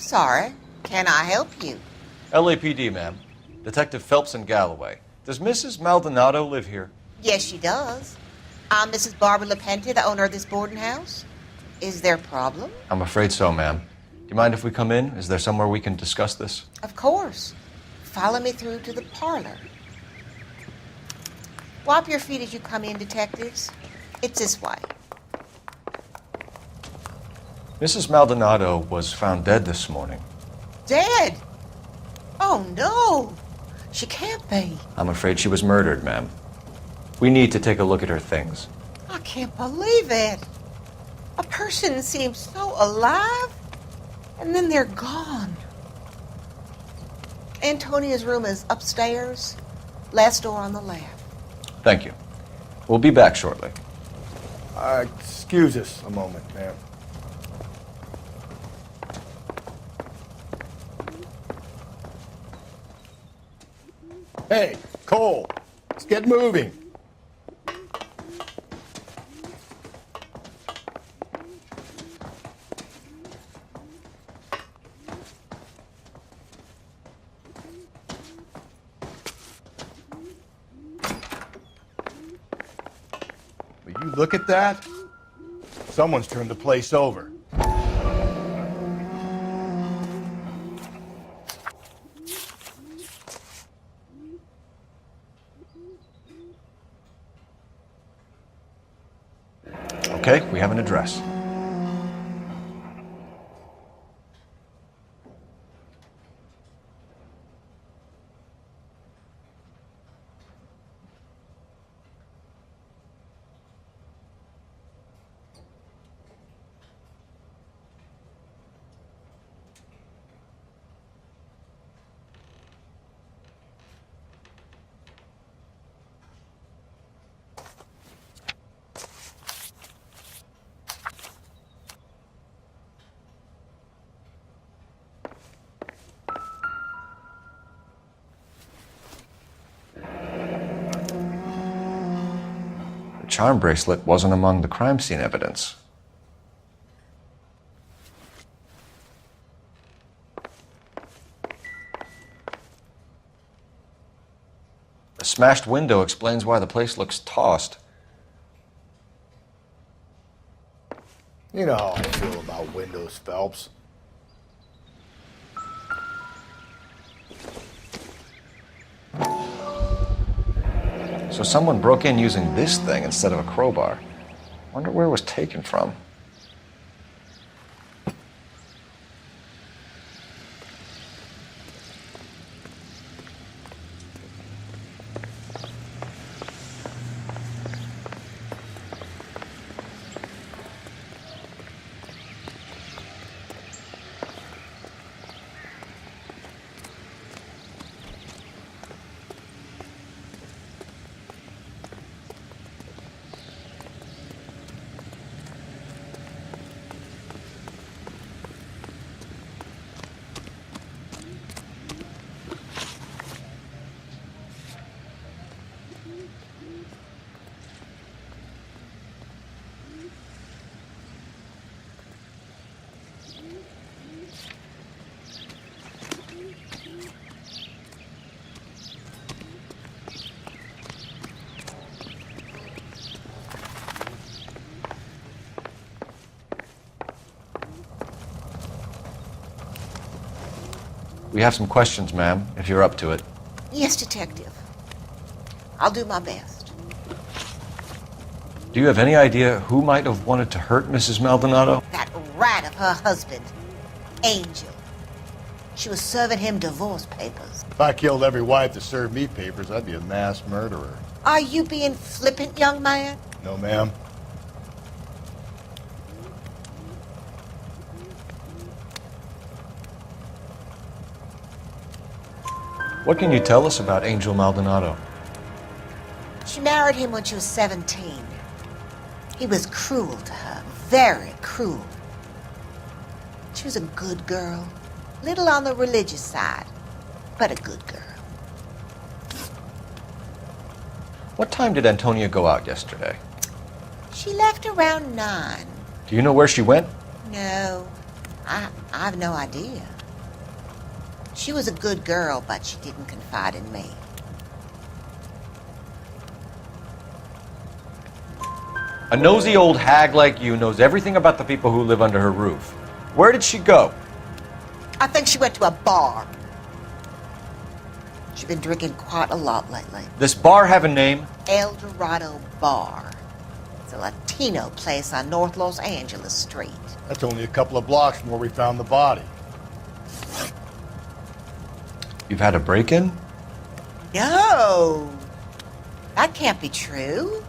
Sorry, can I help you? LAPD, ma'am. Detective Phelps and Galloway. Does Mrs. Maldonado live here? Yes, she does. I'm Mrs. Barbara LaPente, the owner of this boarding house. Is there a problem? I'm afraid so, ma'am. Do you mind if we come in? Is there somewhere we can discuss this? Of course. Follow me through to the parlor. Wipe your feet as you come in, detectives. It's this way. Mrs. Maldonado was found dead this morning. Dead? Oh, no. She can't be. I'm afraid she was murdered, ma'am. We need to take a look at her things. I can't believe it. A person seems so alive, and then they're gone. Antonia's room is upstairs, last door on the left. Thank you. We'll be back shortly. Excuse us a moment, ma'am. Hey, Cole, let's get moving. Will you look at that? Someone's turned the place over. Okay, we have an address. The charm bracelet wasn't among the crime scene evidence. The smashed window explains why the place looks tossed. You know how I feel about windows, Phelps. So someone broke in using this thing instead of a crowbar. Wonder where it was taken from. We have some questions, ma'am, if you're up to it. Yes, detective. I'll do my best. Do you have any idea who might have wanted to hurt Mrs. Maldonado? That rat of her husband, Angel. She was serving him divorce papers. If I killed every wife to serve me papers, I'd be a mass murderer. Are you being flippant, young man? No, ma'am. What can you tell us about Angel Maldonado? She married him when she was 17. He was cruel to her, very cruel. She was a good girl, little on the religious side, but a good girl. What time did Antonia go out yesterday? She left around 9. Do you know where she went? No, I have no idea. She was a good girl, but she didn't confide in me. A nosy old hag like you knows everything about the people who live under her roof. Where did she go? I think she went to a bar. She's been drinking quite a lot lately. This bar have a name? El Dorado Bar. It's a Latino place on North Los Angeles Street. That's only a couple of blocks from where we found the body. You've had a break-in? No! That can't be true.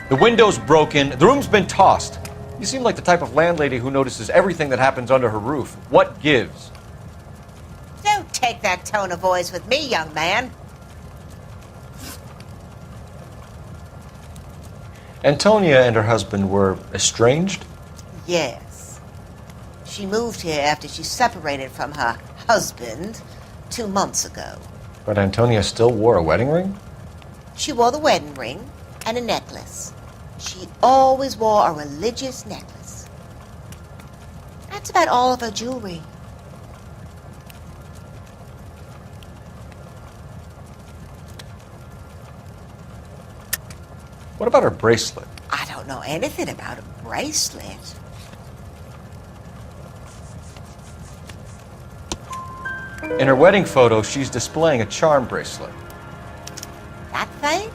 The window's broken, the room's been tossed. You seem like the type of landlady who notices everything that happens under her roof. What gives? Don't take that tone of voice with me, young man. Antonia and her husband were estranged? Yes. She moved here after she separated from her husband 2 months ago. But Antonia still wore a wedding ring? She wore the wedding ring and a necklace. She always wore a religious necklace. That's about all of her jewelry. What about her bracelet? I don't know anything about a bracelet. In her wedding photo, she's displaying a charm bracelet. That thing?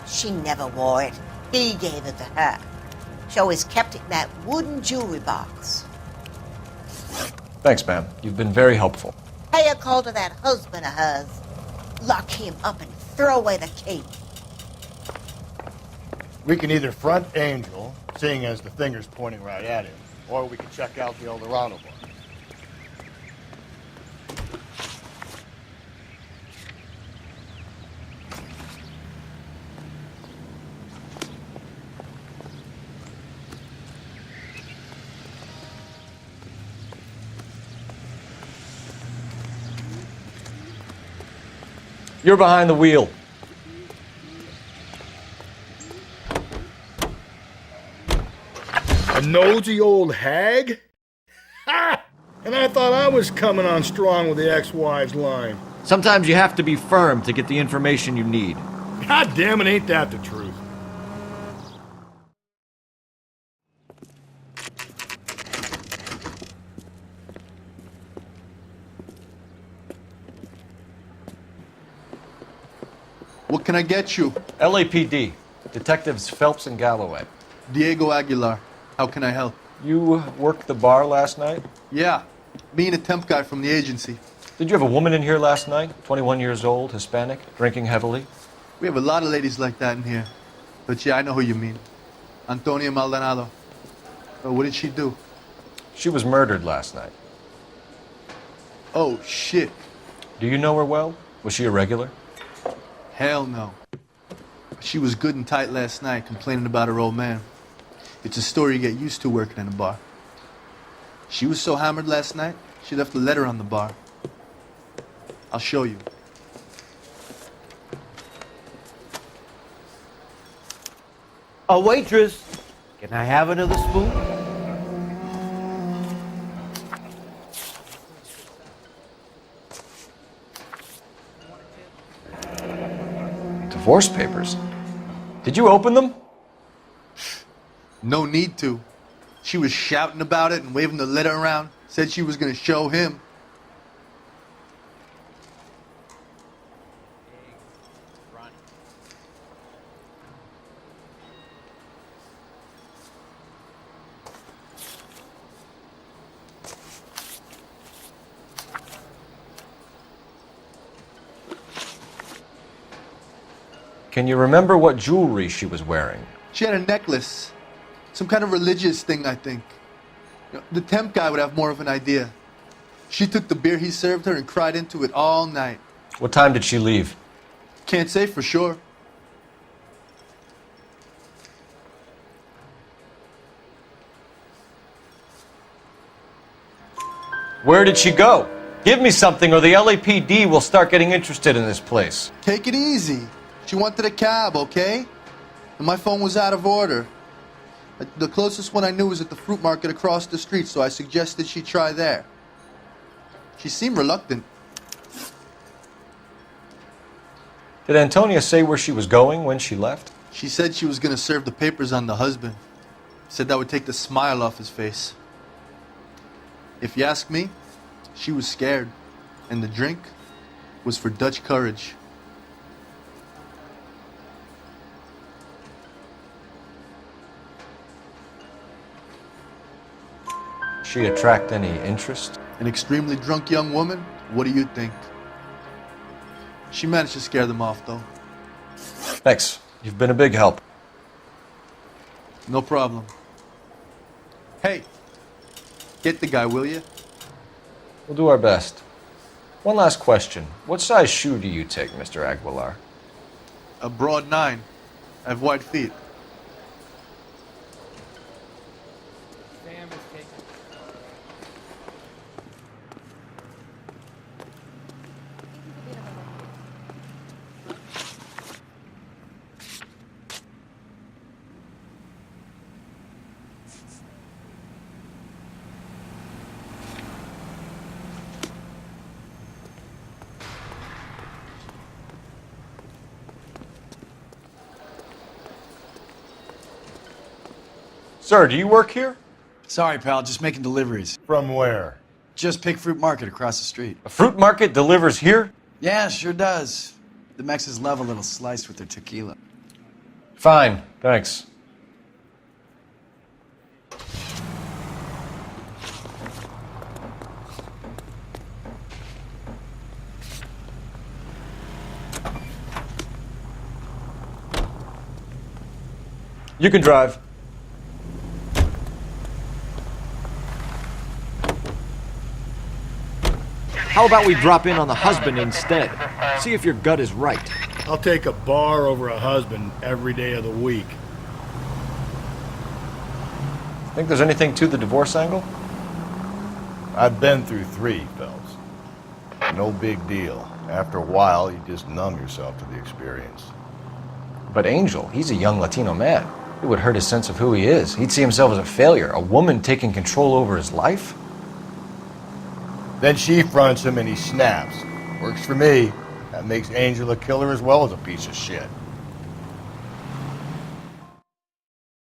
She never wore it. He gave it to her. She always kept it in that wooden jewelry box. Thanks, ma'am. You've been very helpful. Pay a call to that husband of hers. Lock him up and throw away the key. We can either front Angel, seeing as the finger's pointing right at him, or we can check out the El Dorado bar. You're behind the wheel. A nosy old hag? Ha! And I thought I was coming on strong with the ex-wives line. Sometimes you have to be firm to get the information you need. God damn it, ain't that the truth? What can I get you? LAPD. Detectives Phelps and Galloway. Diego Aguilar. How can I help? You worked the bar last night? Yeah, me and a temp guy from the agency. Did you have a woman in here last night? 21 years old, Hispanic, drinking heavily? We have a lot of ladies like that in here. But yeah, I know who you mean. Antonia Maldonado. Oh, what did she do? She was murdered last night. Oh, shit. Do you know her well? Was she a regular? Hell no. She was good and tight last night, complaining about her old man. It's a story you get used to working in a bar. She was so hammered last night, she left a letter on the bar. I'll show you. A waitress, can I have another spoon? Divorce papers. Did you open them? No need to. She was shouting about it and waving the letter around. Said she was going to show him. Can you remember what jewelry she was wearing? She had a necklace. Some kind of religious thing, I think. You know, the temp guy would have more of an idea. She took the beer he served her and cried into it all night. What time did she leave? Can't say for sure. Where did she go? Give me something or the LAPD will start getting interested in this place. Take it easy. She wanted a cab, okay? And my phone was out of order. The closest one I knew was at the fruit market across the street, so I suggested she try there. She seemed reluctant. Did Antonia say where she was going when she left? She said she was gonna serve the papers on the husband. Said that would take the smile off his face. If you ask me, she was scared. And the drink was for Dutch courage. She attract any interest? An extremely drunk young woman? What do you think? She managed to scare them off, though. Thanks. You've been a big help. No problem. Hey, get the guy, will you? We'll do our best. One last question. What size shoe do you take, Mr. Aguilar? A broad 9. I have wide feet. Sir, do you work here? Sorry, pal, just making deliveries. From where? Just Pig Fruit Market across the street. A fruit market delivers here? Yeah, sure does. The Mexes love a little slice with their tequila. Fine, thanks. You can drive. How about we drop in on the husband instead? See if your gut is right. I'll take a bar over a husband every day of the week. Think there's anything to the divorce angle? I've been through 3, Phelps. No big deal. After a while, you just numb yourself to the experience. But Angel, he's a young Latino man. It would hurt his sense of who he is. He'd see himself as a failure, a woman taking control over his life. Then she fronts him and he snaps. Works for me. That makes Angel a killer as well as a piece of shit.